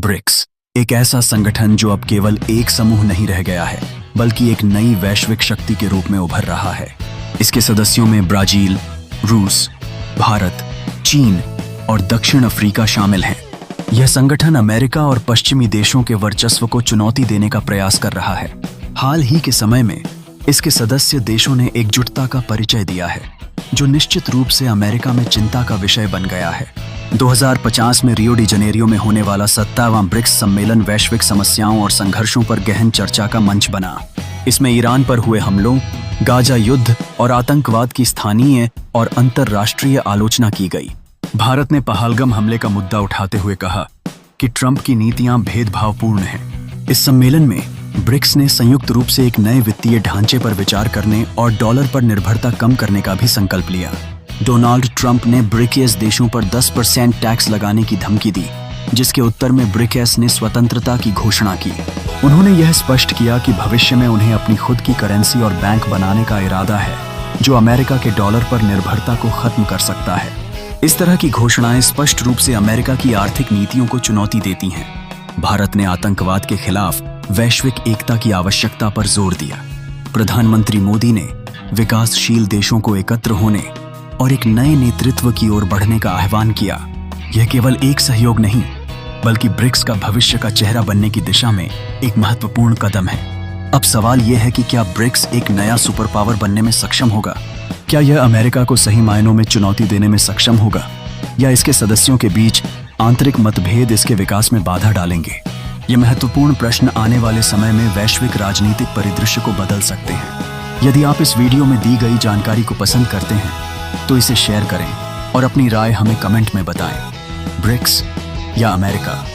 BRICS एक ऐसा संगठन जो अब केवल एक समूह नहीं रह गया है, बल्कि एक नई वैश्विक शक्ति के रूप में उभर रहा है। इसके सदस्यों में ब्राजील, रूस, भारत, चीन और दक्षिण अफ्रीका शामिल हैं। यह संगठन अमेरिका और पश्चिमी देशों के वर्चस्व को चुनौती देने का प्रयास कर रहा है। हाल ही के समय में इसके सदस्य देशों ने एकजुटता का परिचय दिया है, जो निश्चित रूप से अमेरिका में चिंता का विषय बन गया है। 2050 में रियो डी जनेरियो में होने वाला 57वां ब्रिक्स सम्मेलन वैश्विक समस्याओं और संघर्षों पर गहन चर्चा का मंच बना। इसमें ईरान पर हुए हमलों, गाजा युद्ध और आतंकवाद की स्थानीय और अंतर्राष्ट्रीय आलोचना की गई। भारत ने पहलगाम हमले का मुद्दा उठाते हुए कहा कि ट्रंप की नीतियां भेदभावपूर्ण हैं। इस सम्मेलन में ब्रिक्स ने संयुक्त रूप से एक नए वित्तीय ढांचे पर विचार करने और डॉलर पर निर्भरता कम करने का भी संकल्प लिया। डोनाल्ड ट्रंप ने ब्रिक्स देशों पर 10% टैक्स लगाने की धमकी दी, जिसके उत्तर में ब्रिक्स ने स्वतंत्रता की घोषणा की। उन्होंने यह स्पष्ट किया कि भविष्य में उन्हें अपनी खुद की करेंसी और बैंक बनाने का इरादा है, जो अमेरिका के डॉलर पर निर्भरता को खत्म कर सकता है। इस तरह की घोषणाएं स्पष्ट रूप से अमेरिका की आर्थिक नीतियों को चुनौती देती हैं। भारत ने आतंकवाद के खिलाफ वैश्विक एकता की आवश्यकता पर जोर दिया। प्रधानमंत्री मोदी ने विकासशील देशों को एकत्र होने और एक नए नेतृत्व की ओर बढ़ने का आह्वान किया। यह केवल एक सहयोग नहीं, बल्कि ब्रिक्स का भविष्य का चेहरा बनने की दिशा में एक महत्वपूर्ण कदम है। अब सवाल यह है कि क्या ब्रिक्स एक नया सुपर पावर बनने में सक्षम होगा? क्या यह अमेरिका को सही मायनों में चुनौती देने में सक्षम होगा, या इसके सदस्यों के बीच आंतरिक मतभेद इसके विकास में बाधा डालेंगे? ये महत्वपूर्ण प्रश्न आने वाले समय में वैश्विक राजनीतिक परिदृश्य को बदल सकते हैं। यदि आप इस वीडियो में दी गई जानकारी को पसंद करते हैं तो इसे शेयर करें और अपनी राय हमें कमेंट में बताएं। ब्रिक्स या अमेरिका?